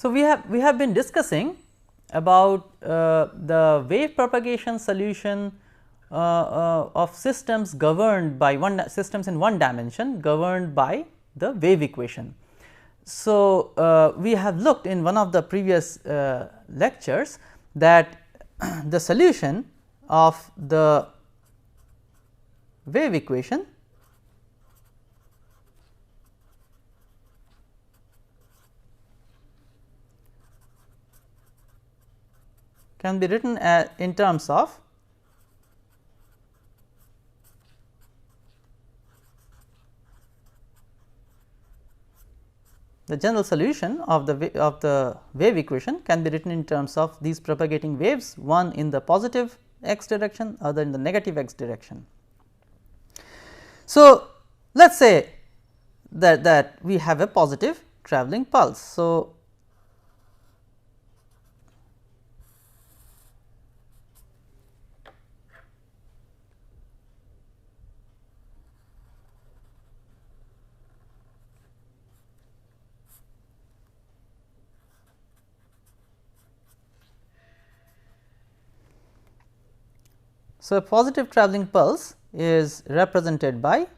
So, we have been discussing about the wave propagation solution of systems governed by systems in one dimension governed by the wave equation. So, we have looked in one of the previous lectures that the solution of the wave equation can be written in terms of the general solution of the wave equation can be written in terms of these propagating waves, one in the positive x direction, other in the negative x direction. So, let us say that we have a positive travelling pulse. So, a positive travelling pulse is represented by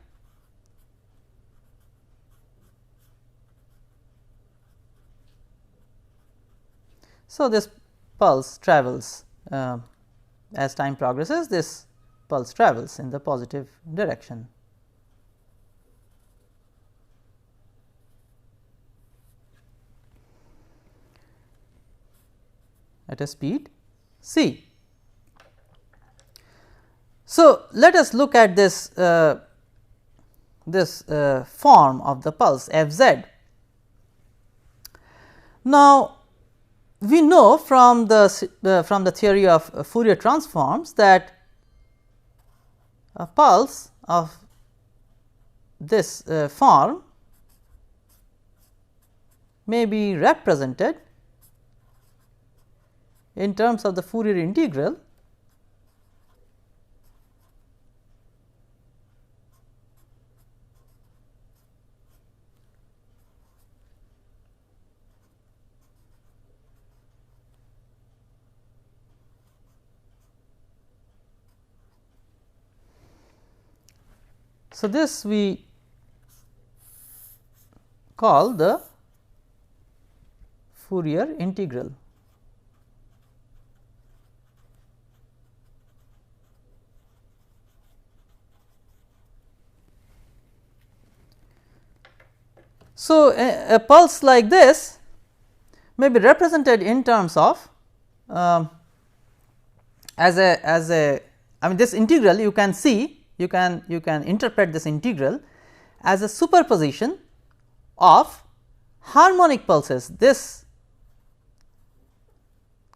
this pulse travels as time progresses, this pulse travels in the positive direction. At a speed c. So, let us look at this form of the pulse f z. Now, we know from the theory of Fourier transforms that a pulse of this form may be represented in terms of the Fourier integral So, this we call the Fourier integral. So, a pulse like this may be represented in terms of as a I mean this integral you can see you can interpret this integral as a superposition of harmonic pulses. This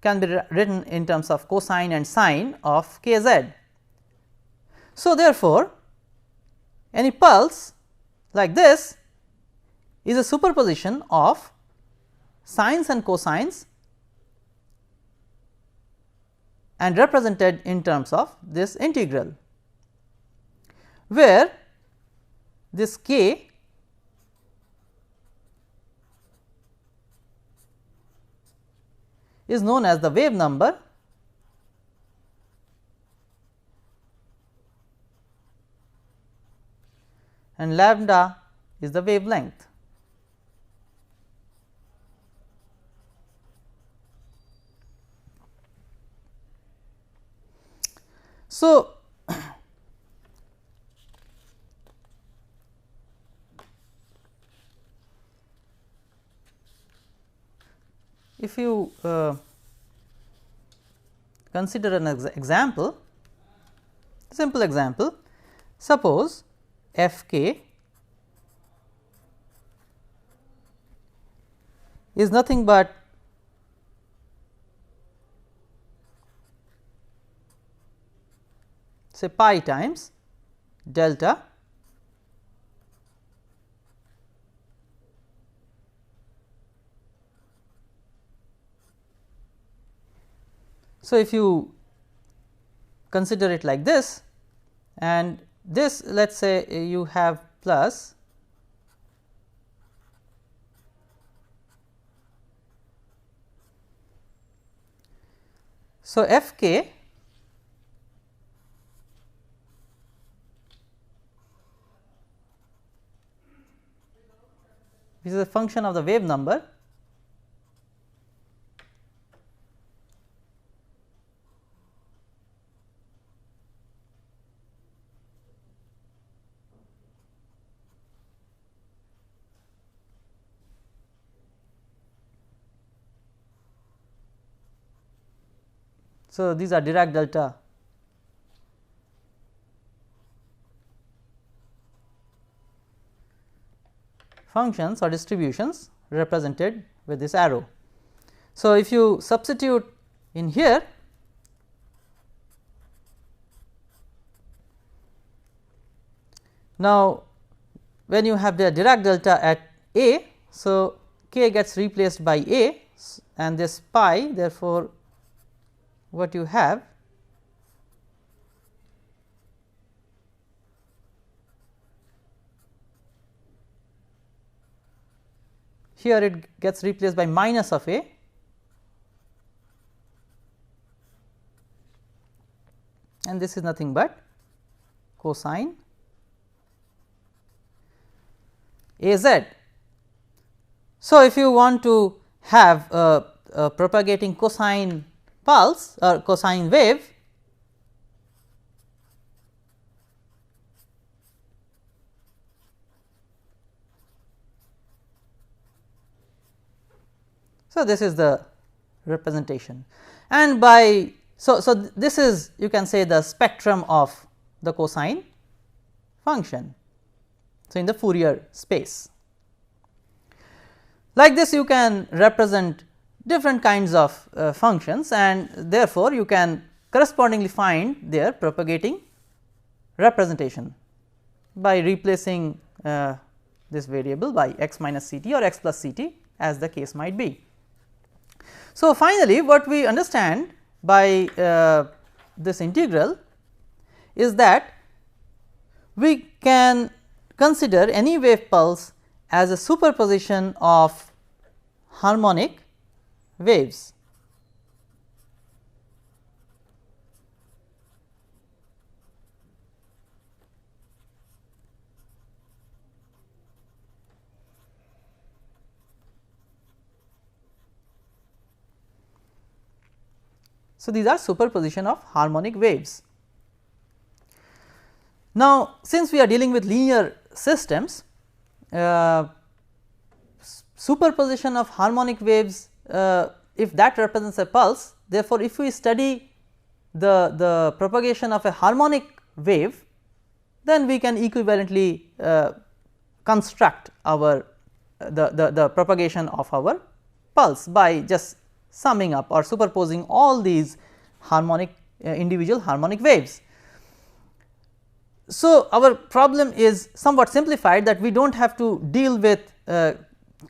can be written in terms of cosine and sine of k z. So, therefore, any pulse like this is a superposition of sines and cosines and represented in terms of this integral, where this k is known as the wave number and lambda is the wavelength. So, if you consider an example, simple example, suppose f k is nothing but say pi times delta So, if you consider it like this, and this let us say you have plus So, f k this is a function of the wave number So, these are Dirac delta functions or distributions represented with this arrow. So, if you substitute in here, now when you have the Dirac delta at A, so k gets replaced by A and this pi, therefore, what you have here, it gets replaced by minus of A and this is nothing but cosine A z. So, if you want to have a propagating cosine pulse or cosine wave, so this is the representation and by so this is, you can say, the spectrum of the cosine function. So, in the Fourier space, like this you can represent different kinds of functions and therefore, you can correspondingly find their propagating representation by replacing this variable by x minus c t or x plus c t as the case might be. So, finally, what we understand by this integral is that we can consider any wave pulse as a superposition of harmonic waves. So, these are superposition of harmonic waves. Now, since we are dealing with linear systems, superposition of harmonic waves, if that represents a pulse, therefore, if we study the propagation of a harmonic wave, then we can equivalently construct our the propagation of our pulse by just summing up or superposing all these harmonic individual harmonic waves. So, our problem is somewhat simplified, that we do not have to deal with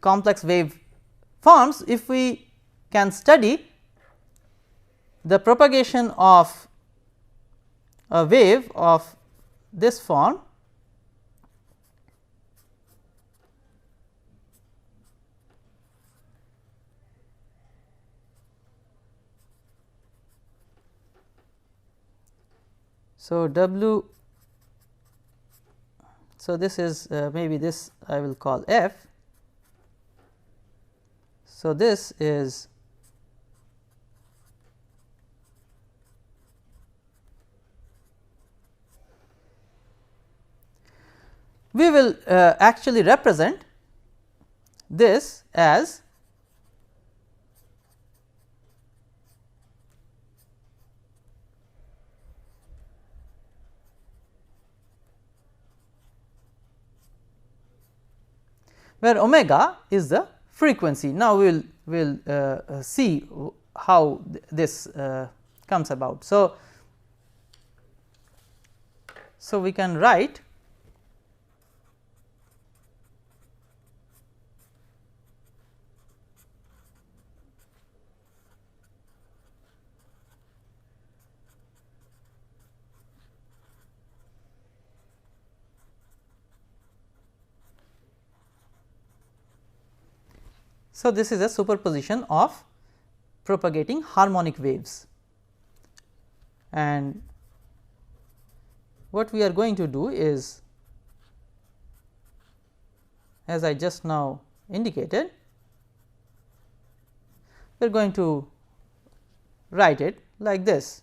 complex wave forms if we can study the propagation of a wave of this form So, W, so this is maybe this I will call f. So, this is we will actually represent this as where omega is the frequency. Now, we will see how this comes about. So, we can write So, this is a superposition of propagating harmonic waves. and what we are going to do is, as I just now indicated, we are going to write it like this.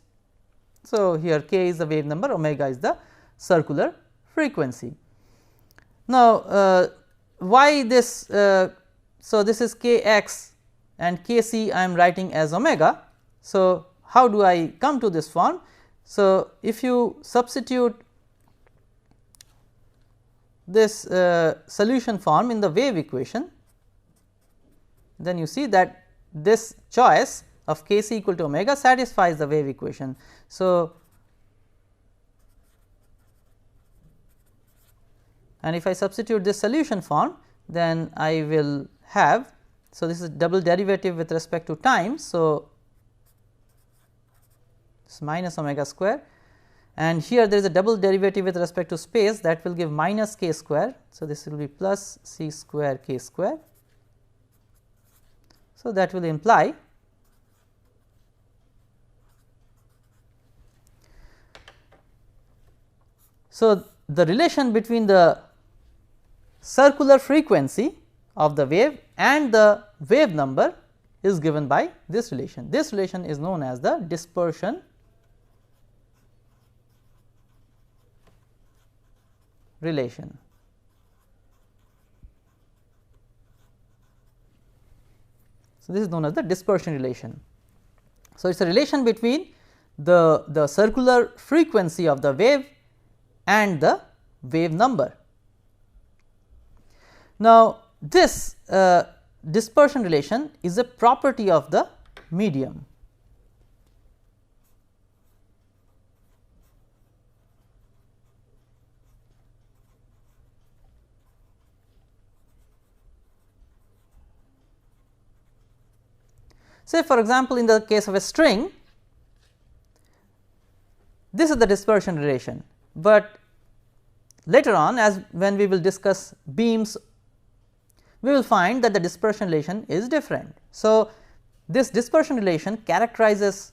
So, here k is the wave number, omega is the circular frequency. Now, why this? So, this is k x and k c I am writing as omega. So, how do I come to this form? So, if you substitute this solution form in the wave equation, then you see that this choice of k c equal to omega satisfies the wave equation. So, and if I substitute this solution form, then I will have, so this is double derivative with respect to time. So, this minus omega square, and here there is a double derivative with respect to space, that will give minus k square. So, this will be plus c square k square. So, that will imply the relation between the circular frequency of the wave and the wave number is given by this relation. This relation is known as the dispersion relation. So, this is known as the dispersion relation. So, it is a relation between the circular frequency of the wave and the wave number. Now, this dispersion relation is a property of the medium. Say for example, in the case of a string, this is the dispersion relation, but later on, as when we will discuss beams, we will find that the dispersion relation is different. So, this dispersion relation characterizes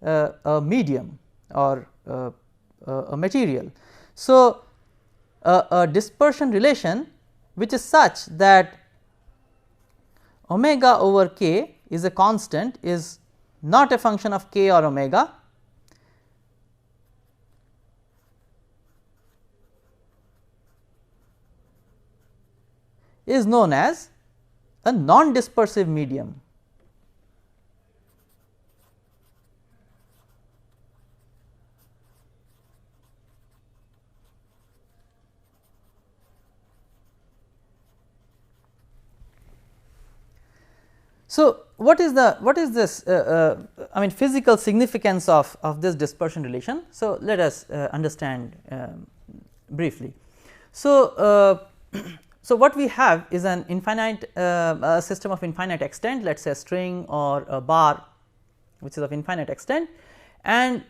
a medium or a material. So, a dispersion relation which is such that omega over k is a constant, is not a function of k or omega, is known as a non-dispersive medium. So, what is this I mean physical significance of this dispersion relation? So, let us understand briefly. So, so what we have is an infinite system of infinite extent, let us say a string or a bar which is of infinite extent, and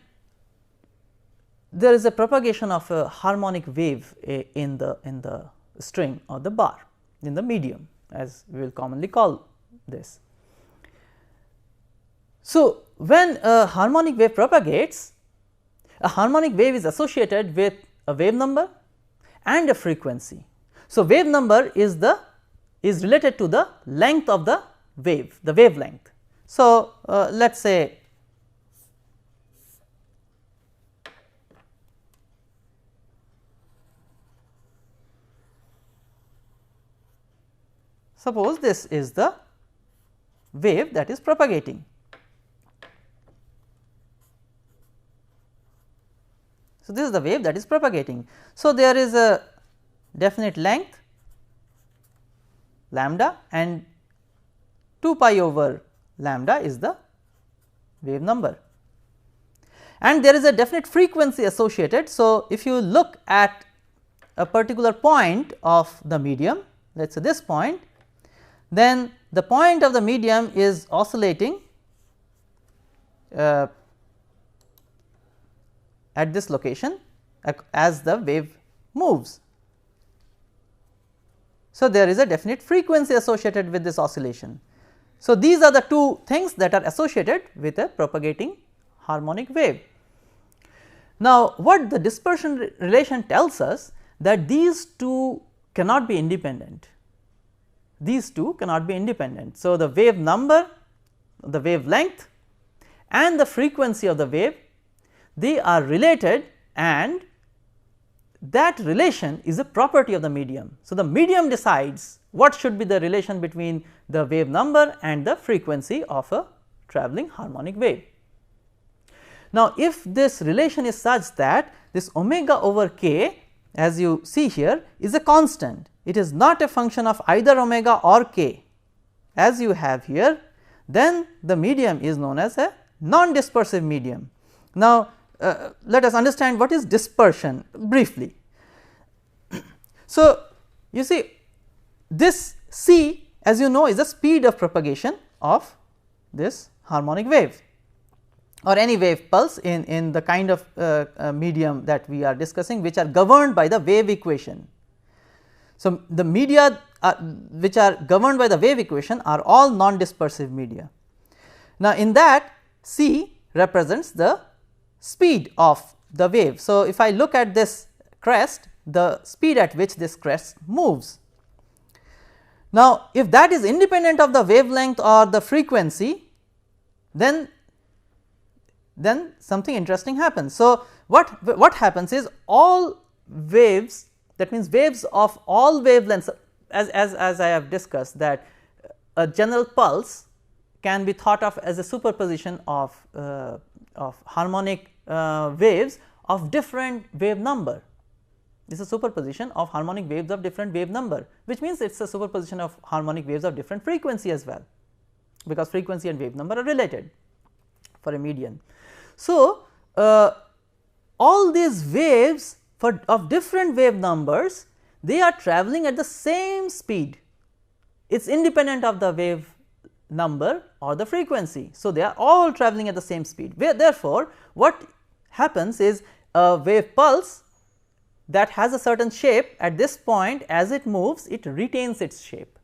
there is a propagation of a harmonic wave in the string or the bar, in the medium, as we will commonly call this. So, when a harmonic wave propagates, a harmonic wave is associated with a wave number and a frequency. So, wave number is related to the length of the wave, the wavelength. So, let us say suppose this is the wave that is propagating. So, this is the wave that is propagating. So, there is a definite length lambda and 2 pi over lambda is the wave number, and there is a definite frequency associated. So, if you look at a particular point of the medium, let us say this point, then the point of the medium is oscillating at this location as the wave moves. So, there is a definite frequency associated with this oscillation. So, these are the two things that are associated with a propagating harmonic wave. Now, what the dispersion relation tells us, that these two cannot be independent, these two cannot be independent. So, the wave number, the wavelength and the frequency of the wave, they are related, and that relation is a property of the medium. So, the medium decides what should be the relation between the wave number and the frequency of a travelling harmonic wave. Now, if this relation is such that this omega over k, as you see here, is a constant, it is not a function of either omega or k as you have here, then the medium is known as a non-dispersive medium. Now, let us understand what is dispersion briefly. So, you see this c, as you know, is the speed of propagation of this harmonic wave or any wave pulse in the kind of medium that we are discussing, which are governed by the wave equation. So, the media which are governed by the wave equation are all non-dispersive media. Now, in that c represents the speed of the wave. So, if I look at this crest, the speed at which this crest moves. Now, if that is independent of the wavelength or the frequency, then something interesting happens. So, what happens is all waves, that means waves of all wavelengths, as I have discussed, that a general pulse can be thought of as a superposition of harmonic waves of different wave number. This is a superposition of harmonic waves of different wave number, which means it is a superposition of harmonic waves of different frequency as well, because frequency and wave number are related for a median. So, all these waves of different wave numbers, they are travelling at the same speed, it is independent of the wave number or the frequency. So, they are all travelling at the same speed, therefore, what happens is a wave pulse that has a certain shape at this point, as it moves it retains its shape.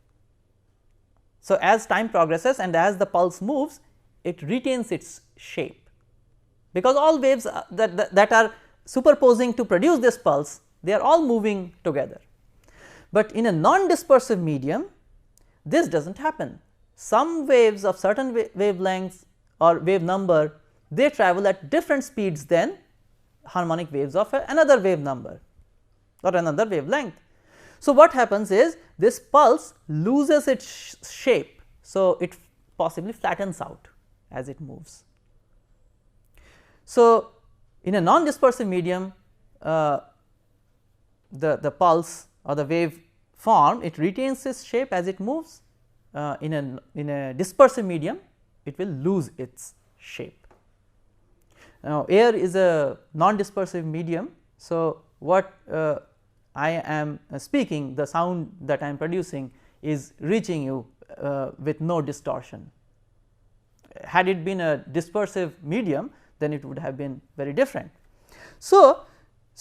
So, as time progresses and as the pulse moves, it retains its shape, because all waves that are superposing to produce this pulse, they are all moving together. But in a non-dispersive medium, this does not happen. Some waves of certain wavelengths or wave number, they travel at different speeds than harmonic waves of another wave number or another wavelength. So, what happens is this pulse loses its shape. So, it possibly flattens out as it moves. So, in a non-dispersive medium, the pulse or the wave form, it retains its shape as it moves. In a dispersive medium, it will lose its shape. Now, air is a non-dispersive medium. So, what I am speaking, the sound that I am producing is reaching you with no distortion. Had it been a dispersive medium, then it would have been very different. So,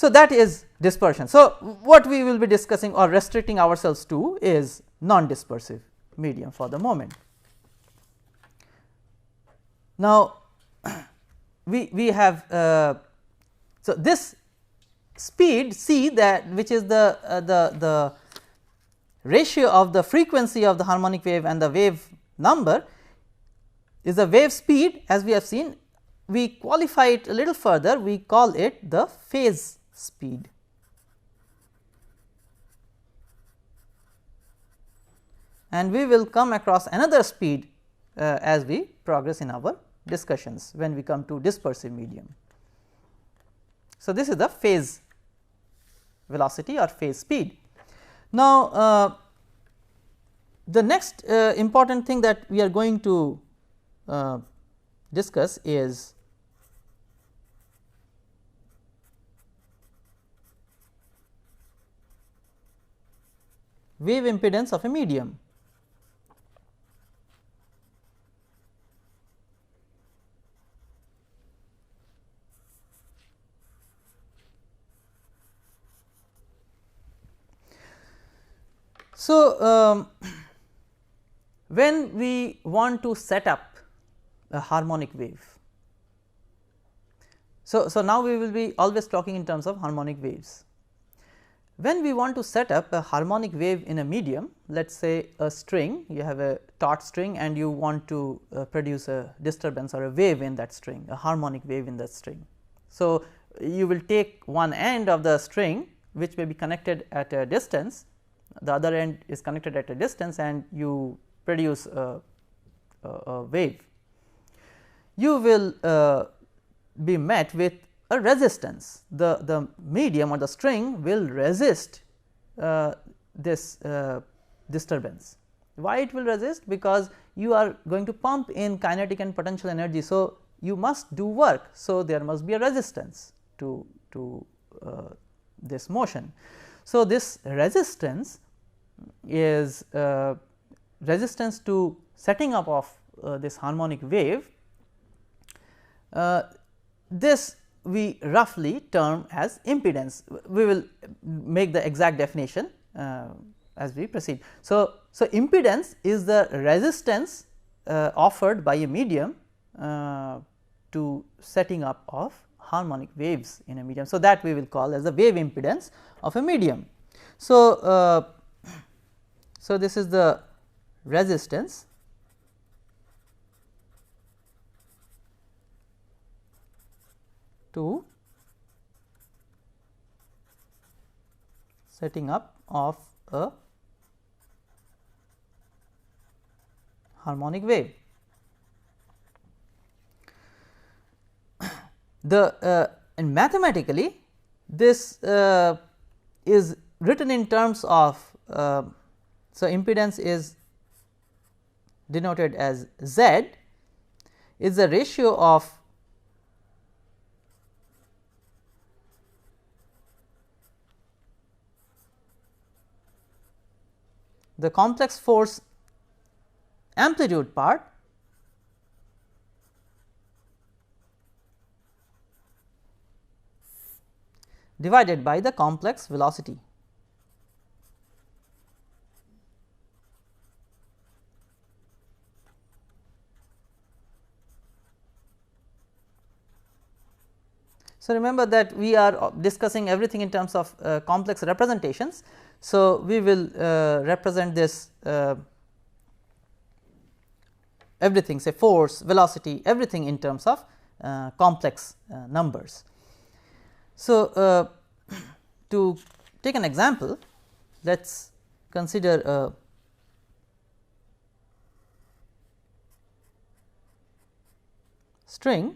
that is dispersion. So, what we will be discussing or restricting ourselves to is non-dispersive medium for the moment. Now, we have so this speed c, that which is the ratio of the frequency of the harmonic wave and the wave number, is the wave speed. As we have seen, we qualify it a little further, we call it the phase speed. And we will come across another speed as we progress in our discussions when we come to dispersive medium. So, this is the phase velocity or phase speed. Now, the next important thing that we are going to discuss is wave impedance of a medium. So, when we want to set up a harmonic wave, So, now we will be always talking in terms of harmonic waves. When we want to set up a harmonic wave in a medium, let us say a string, you have a taut string and you want to produce a disturbance or a wave in that string, a harmonic wave in that string. So, you will take one end of the string which may be connected at a distance, the other end is connected at a distance, and you produce a wave. You will be met with a resistance. The medium or the string will resist this disturbance. Why it will resist? Because you are going to pump in kinetic and potential energy. So, you must do work. So, there must be a resistance to this motion. So, this resistance is resistance to setting up of this harmonic wave. This we roughly term as impedance. We will make the exact definition as we proceed. So, impedance is the resistance offered by a medium to setting up of harmonic waves in a medium. So, that we will call as the wave impedance of a medium. So, this is the resistance to setting up of a harmonic wave. And mathematically this is written in terms of so impedance is denoted as Z, is the ratio of the complex force amplitude part divided by the complex velocity. So, remember that we are discussing everything in terms of complex representations. So, we will represent this everything, say force, velocity, everything in terms of complex numbers. So, to take an example, let us consider a string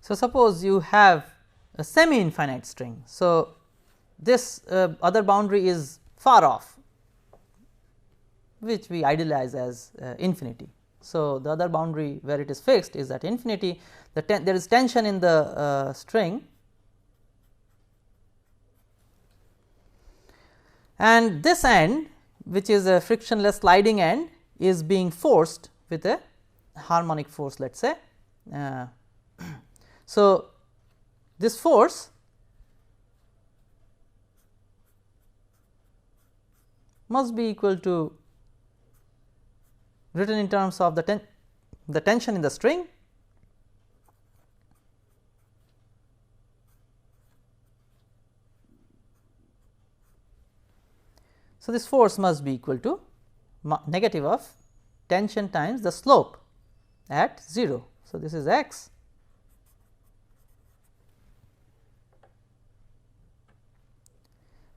So, suppose you have a semi infinite string. So, this other boundary is far off, which we idealize as infinity. So, the other boundary where it is fixed is at infinity. There is tension in the string, and this end, which is a frictionless sliding end, is being forced with a harmonic force, let us say. So, this force must be equal to, written in terms of the tension in the string So, this force must be equal to negative of tension times the slope at 0. So, this is x.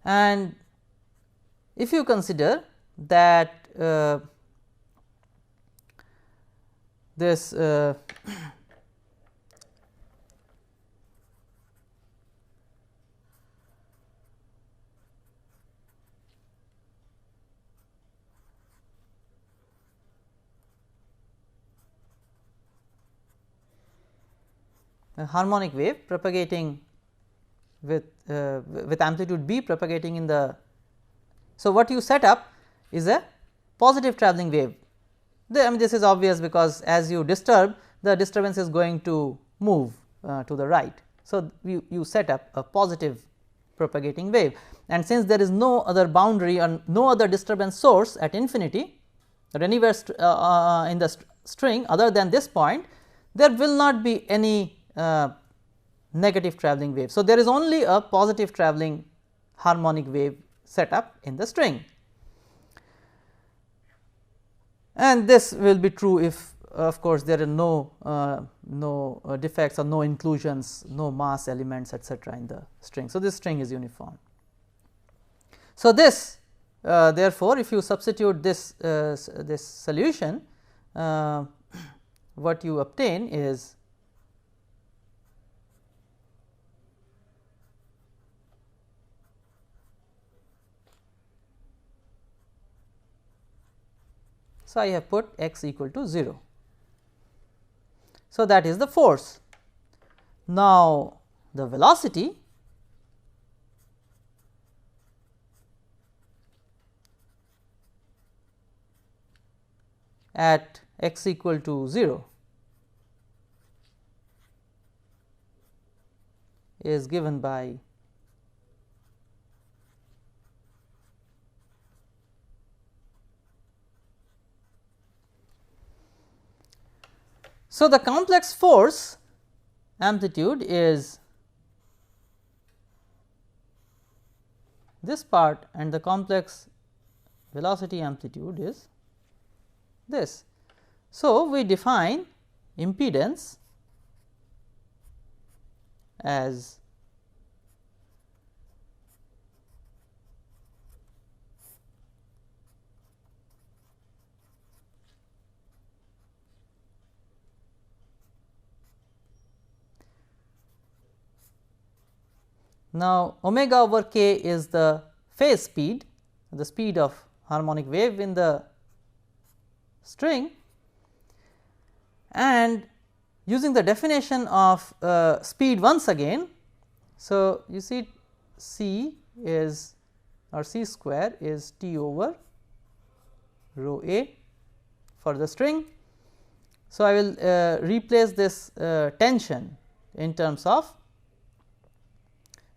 And if you consider that this a harmonic wave propagating with amplitude b propagating in the. So, what you set up is a positive travelling wave. I mean, this is obvious because as you disturb, the disturbance is going to move to the right. So, you set up a positive propagating wave, and since there is no other boundary and no other disturbance source at infinity or anywhere in the string other than this point, there will not be any negative travelling wave. So, there is only a positive travelling harmonic wave set up in the string, and this will be true if of course, there are no defects or no inclusions, no mass elements etcetera in the string. So, this string is uniform. So, this therefore, if you substitute this solution, what you obtain is so I have put x equal to 0. So, that is the force. Now, the velocity at x equal to 0 is given by so the complex force amplitude is this part and the complex velocity amplitude is this. So, we define impedance as now omega over k is the phase speed, the speed of harmonic wave in the string, and using the definition of speed once again. So, you see c is or c square is t over rho a for the string. So, I will replace this tension in terms of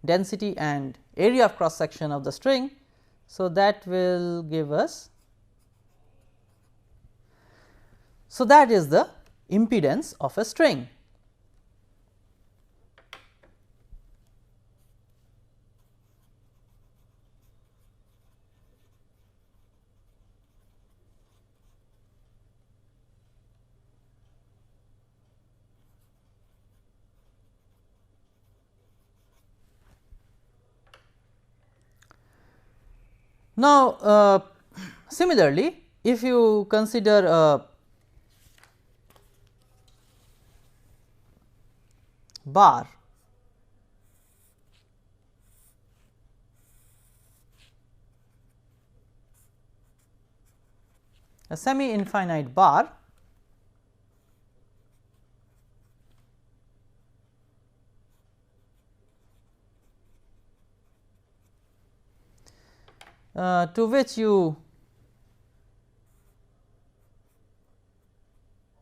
density and area of cross section of the string. So, that will give us. So, that is the impedance of a string. Now, similarly, if you consider a bar a semi infinite bar to which you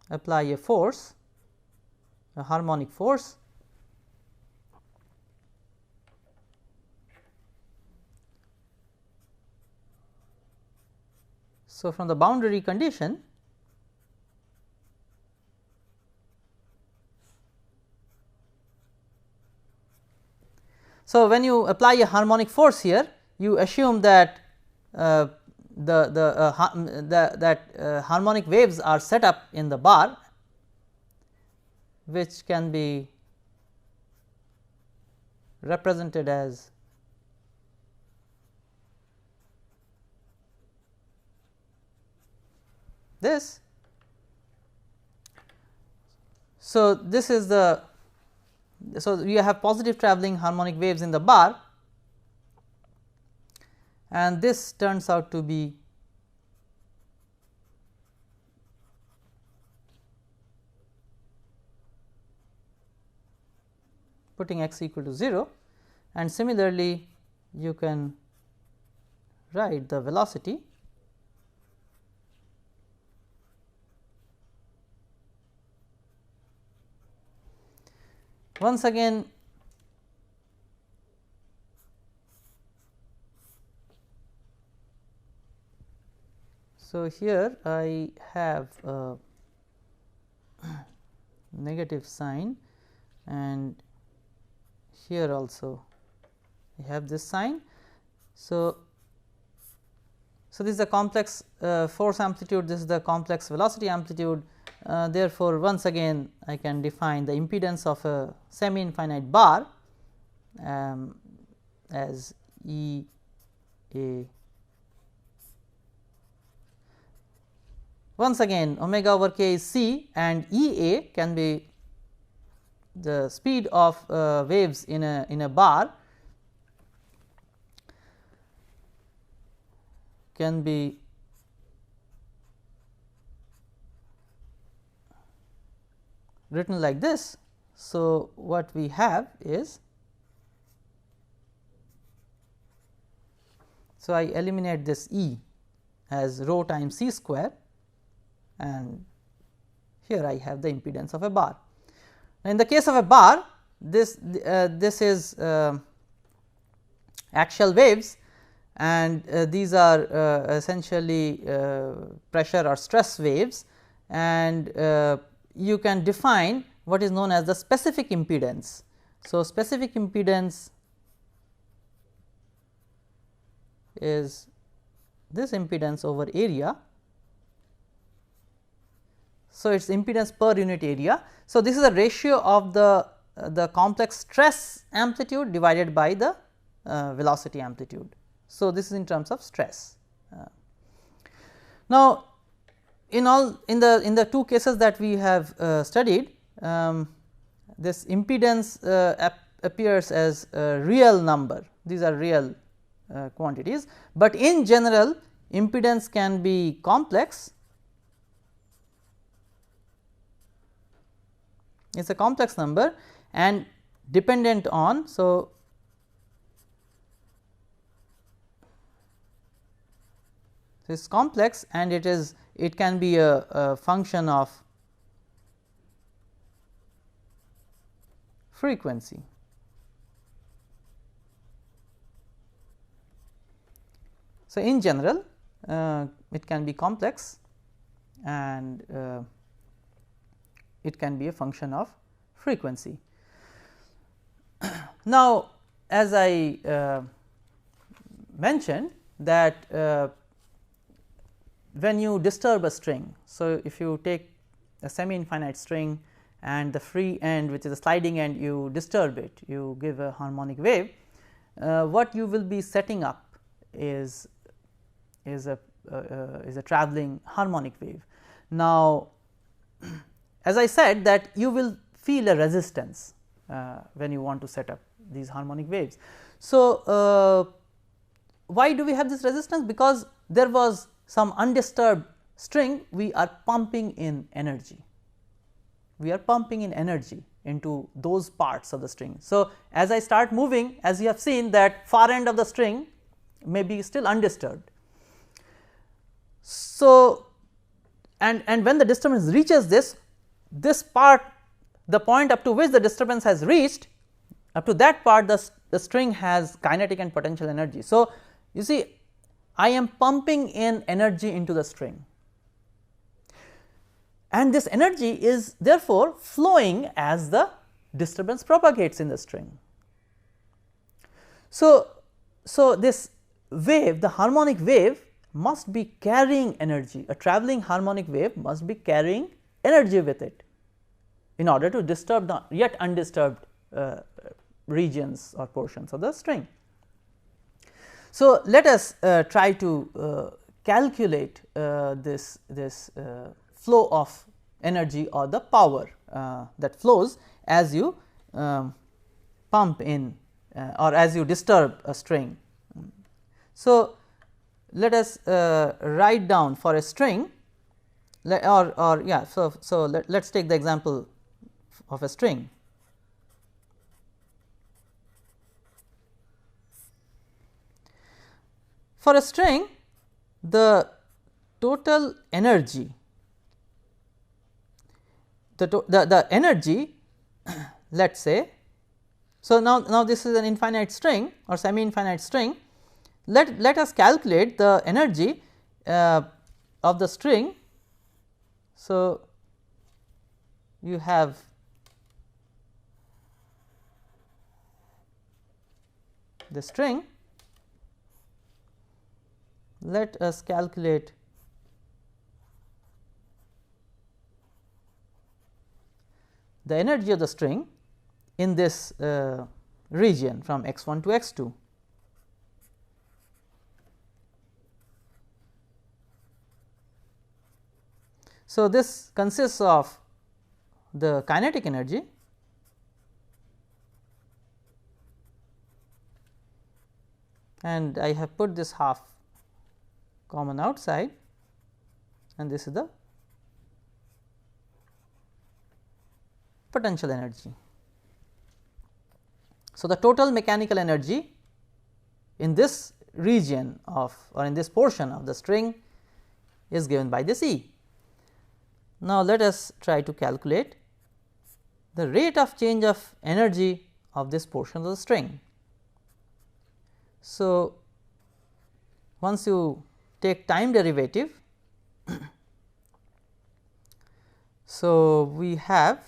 apply a force, a harmonic force. So, from the boundary condition, so when you apply a harmonic force here, you assume that harmonic waves are set up in the bar, which can be represented as this. So, this is the so you have positive travelling harmonic waves in the bar, and this turns out to be putting x equal to 0, and similarly you can write the velocity once again. So, here I have a negative sign, and here also I have this sign. So, this is the complex force amplitude, this is the complex velocity amplitude. Therefore, once again I can define the impedance of a semi infinite bar as E A. Once again omega over k is c, and E A can be the speed of waves in a bar, can be written like this. So, what we have is, so I eliminate this E as rho times c square, and here I have the impedance of a bar. In the case of a bar, this is axial waves, and these are essentially pressure or stress waves, and you can define what is known as the specific impedance. So, specific impedance is this impedance over area. So, it is impedance per unit area. So, this is a ratio of the complex stress amplitude divided by the velocity amplitude. So, this is in terms of stress. Now, in the two cases that we have studied, this impedance appears as a real number. These are real quantities, but in general impedance can be complex. It is a complex number and dependent on. So, this is complex, and it can be a function of frequency. So, in general it can be complex, and it can be a function of frequency. Now, as I mentioned that when you disturb a string, so if you take a semi infinite string and the free end, which is a sliding end, you disturb it, you give a harmonic wave, what you will be setting up is a travelling harmonic wave. Now, as I said that you will feel a resistance when you want to set up these harmonic waves. So, why do we have this resistance? Because there was some undisturbed string, we are pumping in energy. We are pumping in energy into those parts of the string. So, as I start moving, as you have seen that far end of the string may be still undisturbed. So, and when the disturbance reaches this part, the point up to which the disturbance has reached, up to that part the string has kinetic and potential energy. So, you see I am pumping in energy into the string, and this energy is therefore flowing as the disturbance propagates in the string. So, this wave, the harmonic wave, must be carrying energy. A travelling harmonic wave must be carrying energy with it in order to disturb the yet undisturbed regions or portions of the string. So, let us try to calculate this flow of energy or the power that flows as you pump in or as you disturb a string. So, let us write down for a string, or yeah. So, let us take the example of a string. for a string, the total energy, the energy let us say. So, now this is an infinite string or semi infinite string. Let us calculate the energy of the string. So, you have the string. Let us calculate the energy of the string in this region from x1 to x2. So, this consists of the kinetic energy and I have put this half common outside and this is the potential energy. So, the total mechanical energy in this region of or in this portion of the string is given by this E. Now, let us try to calculate the rate of change of energy of this portion of the string. So, once you take time derivative, so we have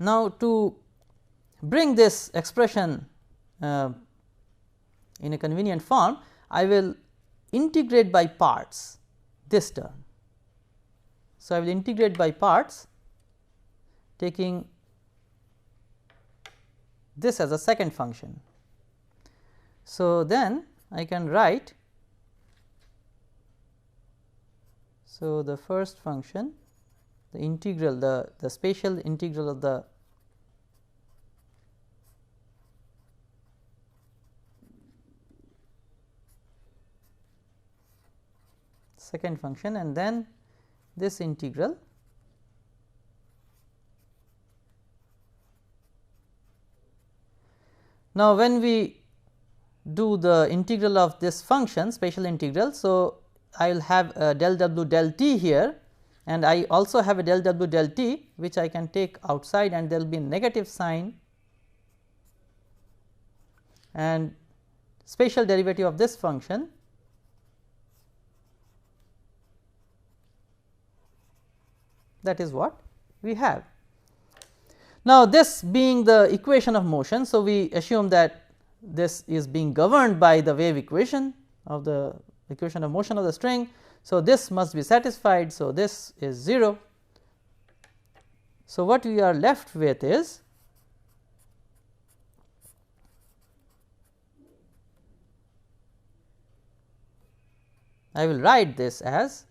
now to bring this expression in a convenient form, I will integrate by parts this term. So, I will integrate by parts taking this as a second function. So, then I can write, so the first function, the integral, the spatial integral of the second function and then this integral now when we do the integral of this function spatial integral. So, I will have a del w del t here and I also have a del w del t which I can take outside and there will be a negative sign and spatial derivative of this function that is what we have. Now, this being the equation of motion. So, we assume that this is being governed by the wave equation of the equation of motion of the string. So, this must be satisfied. So, this is 0. So, what we are left with is I will write this as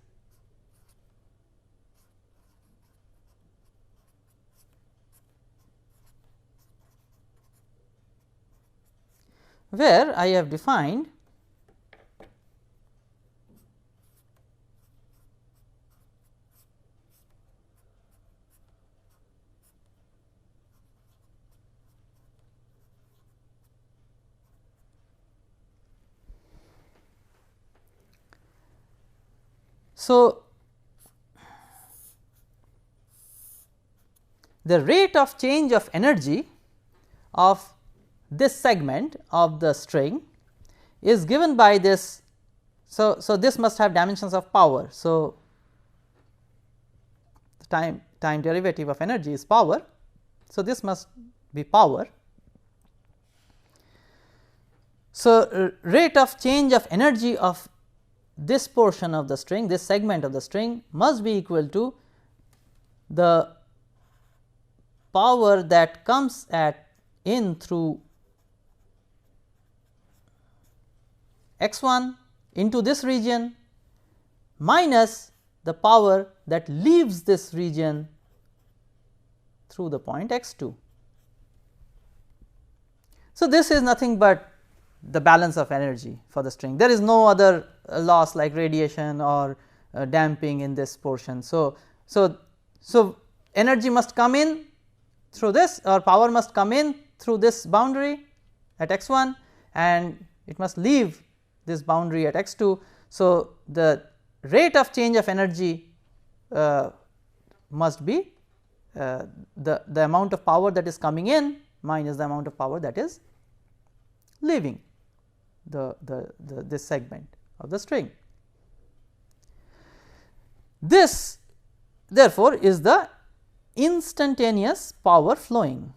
where I have defined so the rate of change of energy of this segment of the string is given by this. So, this must have dimensions of power. So, the time derivative of energy is power. So, this must be power. So, rate of change of energy of this portion of the string, this segment of the string must be equal to the power that comes in through x1 into this region minus the power that leaves this region through the point x 2. So, this is nothing but the balance of energy for the string. There is no other loss like radiation or damping in this portion. So, energy must come in through this, or power must come in through this boundary at x 1 and it must leave this boundary at x 2. So, the rate of change of energy must be the amount of power that is coming in minus the amount of power that is leaving this segment of the string. This therefore is the instantaneous power flowing.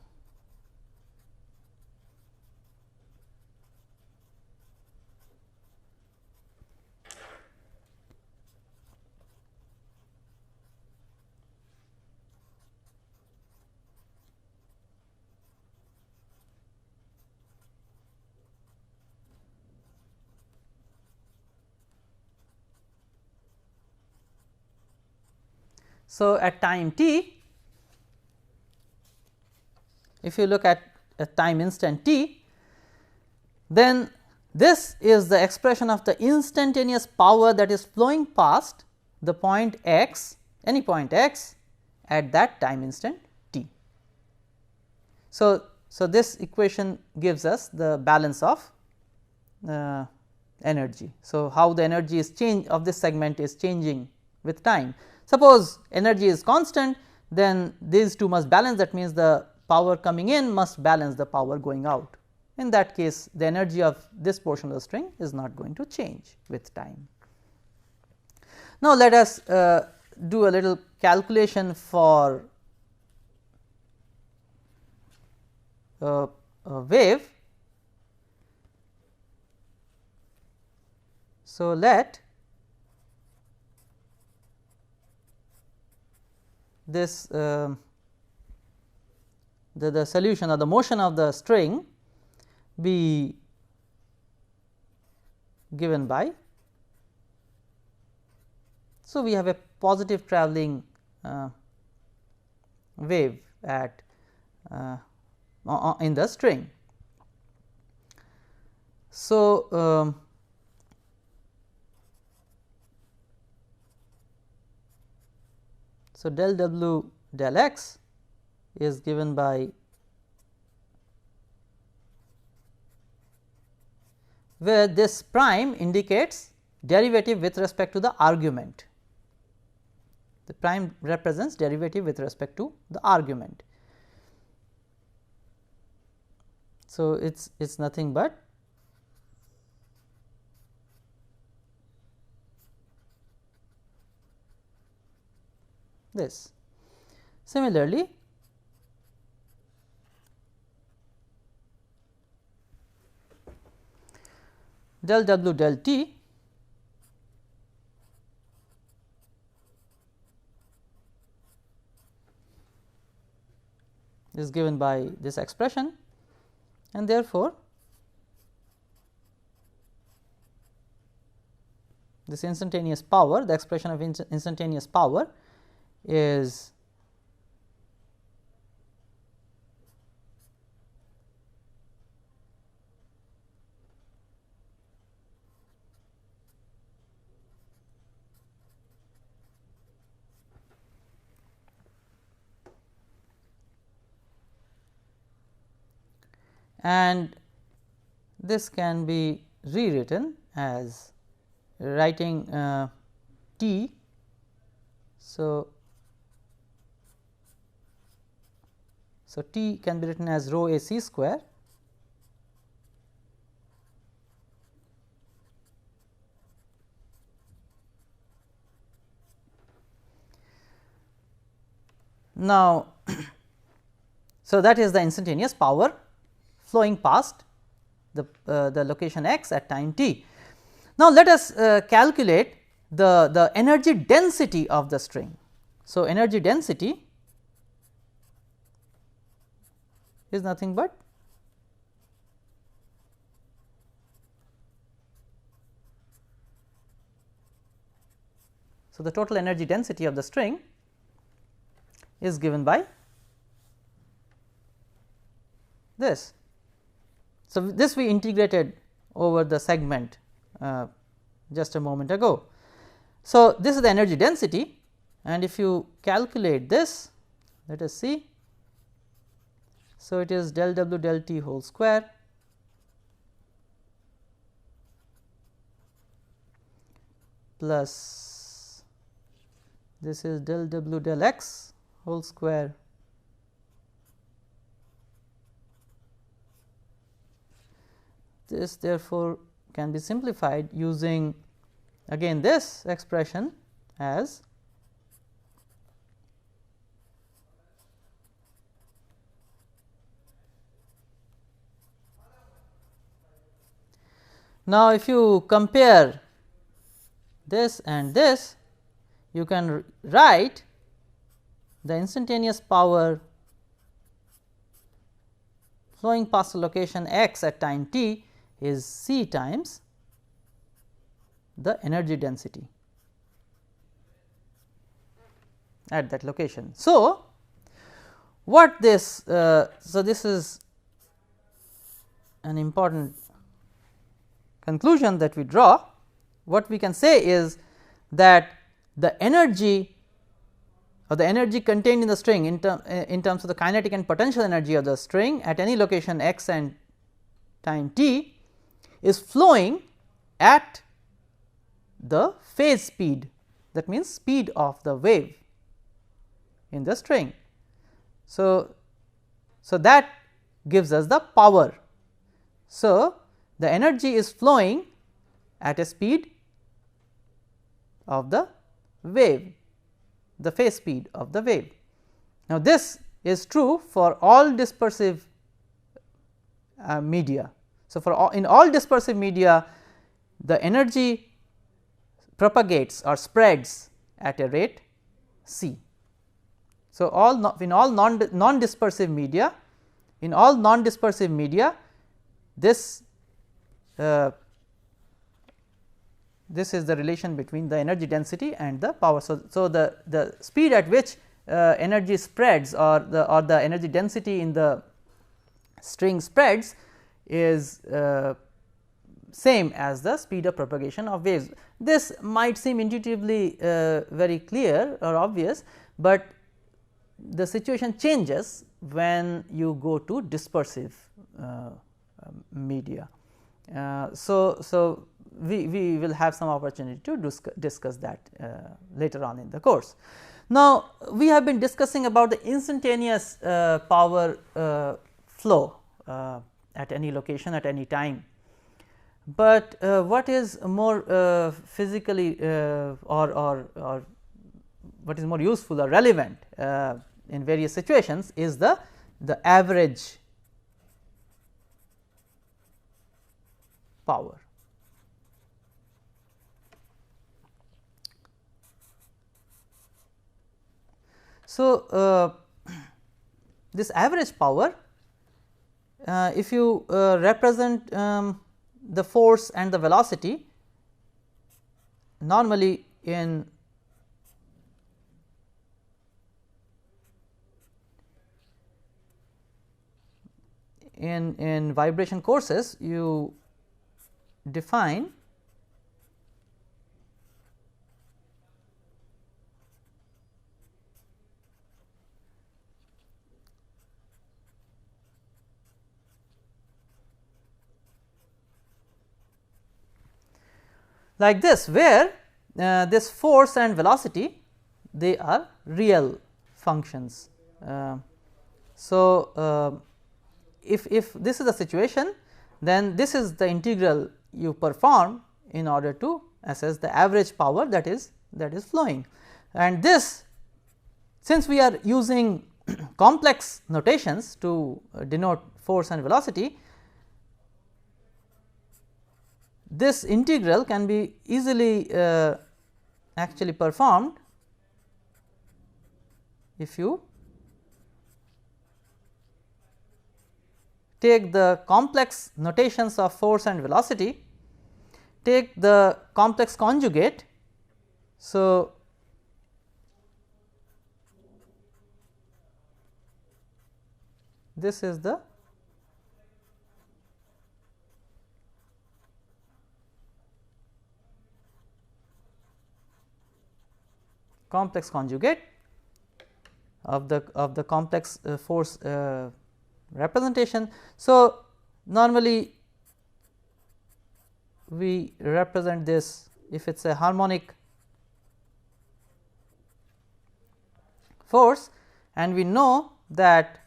So, at time t, if you look at a time instant t, then this is the expression of the instantaneous power that is flowing past the point x, any point x at that time instant t. So, this equation gives us the balance of energy. So, how the energy is change of this segment is changing with time. Suppose energy is constant, then these two must balance, that means the power coming in must balance the power going out. In that case, the energy of this portion of the string is not going to change with time. Now, let us do a little calculation for a wave. So, let this the solution or the motion of the string be given by. So, we have a positive travelling wave at in the string. So, so del w del x is given by where this prime indicates derivative with respect to the argument. The prime represents derivative with respect to the argument. So, it is nothing but this. Similarly, del w del t is given by this expression, and therefore, this instantaneous power, the expression of instantaneous power is and this can be rewritten as writing t. So, t can be written as rho a c square now. So, that is the instantaneous power flowing past the location x at time t. Now, let us calculate the energy density of the string. So, energy density is nothing but so the total energy density of the string is given by this. So, this we integrated over the segment just a moment ago. So, this is the energy density, and if you calculate this, let us see. So, it is del W del T whole square plus this is del W del X whole square this therefore can be simplified using again this expression as now if you compare this and this, you can write the instantaneous power flowing past the location x at time t is c times the energy density at that location. So, what this so this is an important conclusion that we draw. What we can say is that the energy or the energy contained in the string in terms of the kinetic and potential energy of the string at any location x and time t is flowing at the phase speed, that means speed of the wave in the string. So, that gives us the power. So, the energy is flowing at a speed of the wave, the phase speed of the wave. Now, this is true for all dispersive media. So, in all dispersive media, the energy propagates or spreads at a rate c. So, in all non-dispersive media, this is the relation between the energy density and the power. So, the speed at which energy spreads or the energy density in the string spreads is same as the speed of propagation of waves. This might seem intuitively very clear or obvious, but the situation changes when you go to dispersive media. So, we will have some opportunity to discuss that later on in the course. Now, we have been discussing about the instantaneous power flow at any location at any time, but what is more physically or what is more useful or relevant in various situations is the average power. So, this average power, if you represent the force and the velocity normally in vibration courses, you define like this, where this force and velocity, they are real functions. So, if this is the situation, then this is the integral you perform in order to assess the average power that is flowing. And this, since we are using complex notations to denote force and velocity, this integral can be easily actually performed if you take the complex notations of force and velocity, take the complex conjugate. So, this is the complex conjugate of the complex force representation. So, normally we represent this if it is a harmonic force, and we know that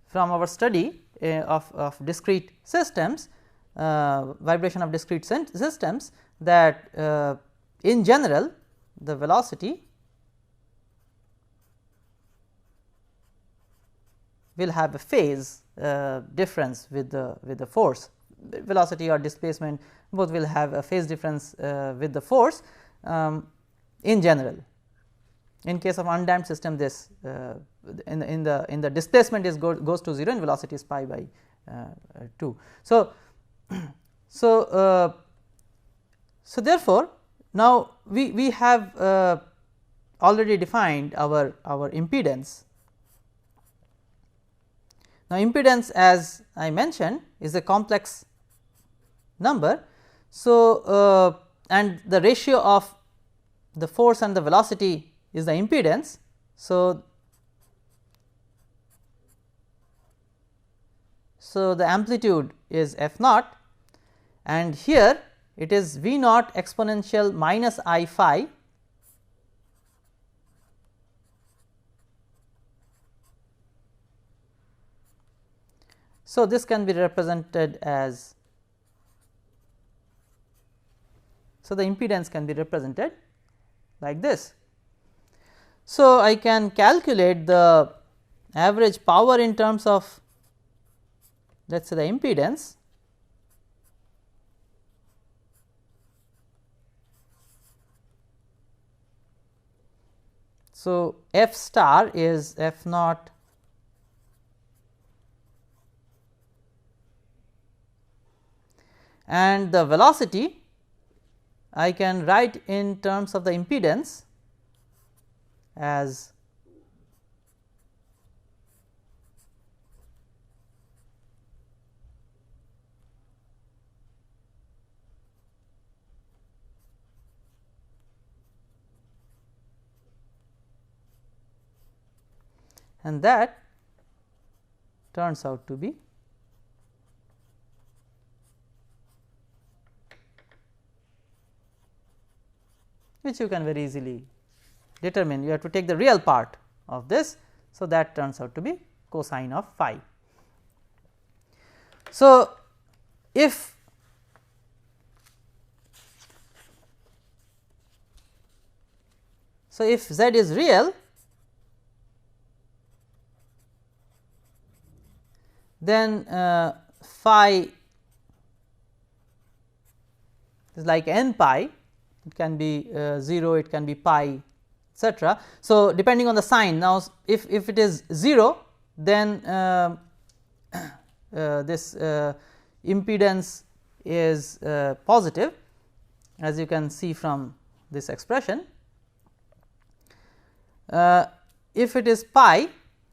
from our study of discrete systems, vibration of discrete systems, that in general the velocity will have a phase difference with the force. Velocity or displacement both will have a phase difference with the force in general. In case of undamped system, this in the displacement is goes to 0 and velocity is pi by 2. So, therefore, now we have already defined our impedance. Now, impedance, as I mentioned, is a complex number. So, and the ratio of the force and the velocity is the impedance. So, the amplitude is f naught, and here it is v naught exponential minus I phi . So, this can be represented as, so the impedance can be represented like this. So, I can calculate the average power in terms of, let us say, the impedance. So, f star is f naught and the velocity I can write in terms of the impedance as and that turns out to be which you can very easily determine. You have to take the real part of this. So, that turns out to be cosine of phi. So, if z is real, then phi is like n pi. It can be 0, it can be pi, etc. So, depending on the sign. Now, if it is 0, then this impedance is positive, as you can see from this expression. If it is pi,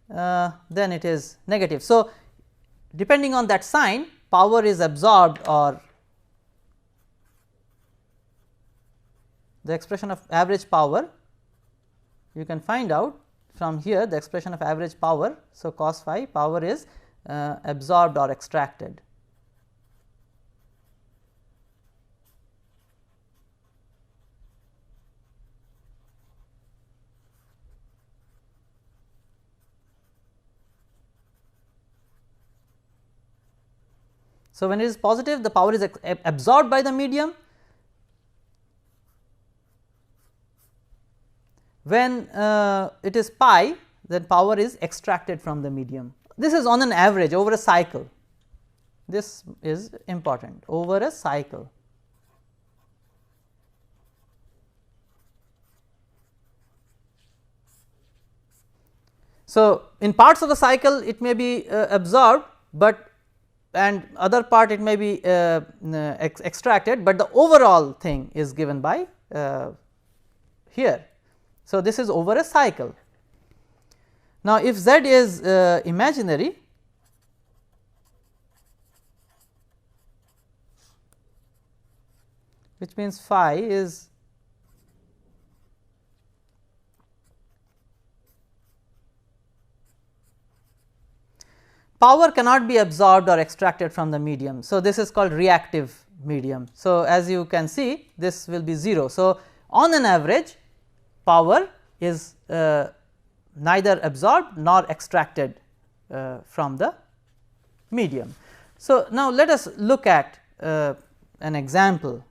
then it is negative. So, depending on that sign, power is absorbed, or the expression of average power you can find out from here, the expression of average power. So, cos phi, power is absorbed or extracted. So, when it is positive, the power is absorbed by the medium. When it is pi, then power is extracted from the medium. This is on an average over a cycle. This is important, over a cycle. So, in parts of the cycle it may be absorbed, but and other part it may be extracted, but the overall thing is given by here. So, this is over a cycle. Now, if z is imaginary, which means phi is power cannot be absorbed or extracted from the medium. So, this is called reactive medium. So, as you can see this will be 0. So, on an average power is neither absorbed nor extracted from the medium. So, now let us look at an example.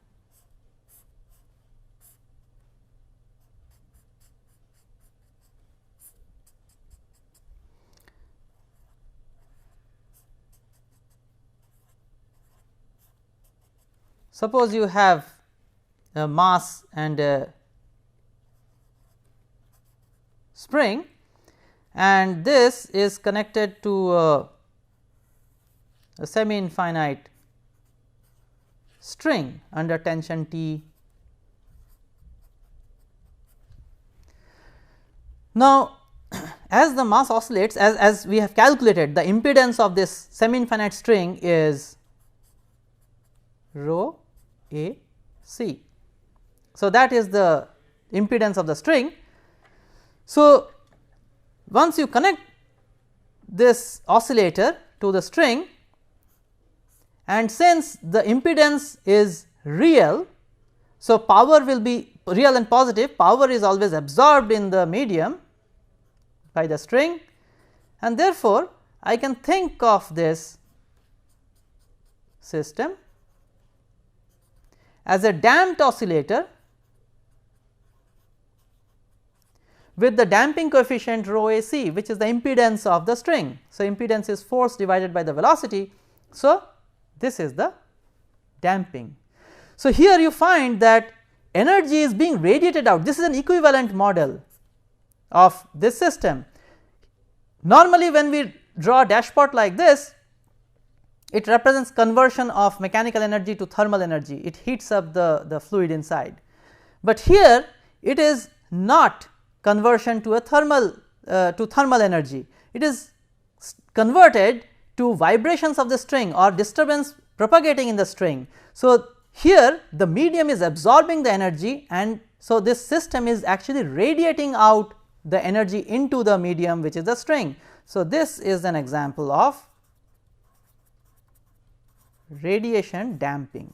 Suppose you have a mass and a spring, and this is connected to a semi infinite string under tension T. Now, as the mass oscillates, as we have calculated, the impedance of this semi infinite string is rho A C. So, that is the impedance of the string. So, once you connect this oscillator to the string, and since the impedance is real, so power will be real and positive, power is always absorbed in the medium by the string, and therefore, I can think of this system as a damped oscillator with the damping coefficient rho A C, which is the impedance of the string. So, impedance is force divided by the velocity. So, this is the damping. So, here you find that energy is being radiated out. This is an equivalent model of this system. Normally, when we draw a dashpot like this, it represents conversion of mechanical energy to thermal energy, it heats up the fluid inside. But here it is not conversion to a thermal energy, it is converted to vibrations of the string or disturbance propagating in the string. So, here the medium is absorbing the energy, and so this system is actually radiating out the energy into the medium, which is the string. So, this is an example of radiation damping.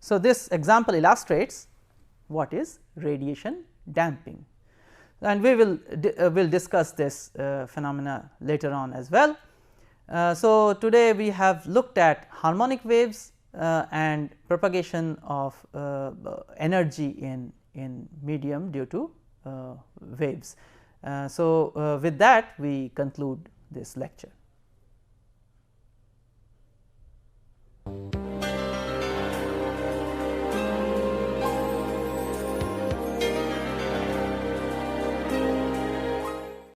So, this example illustrates what is radiation damping, and we will discuss this phenomena later on as well. So, today we have looked at harmonic waves and propagation of energy in medium due to waves. So, with that we conclude this lecture.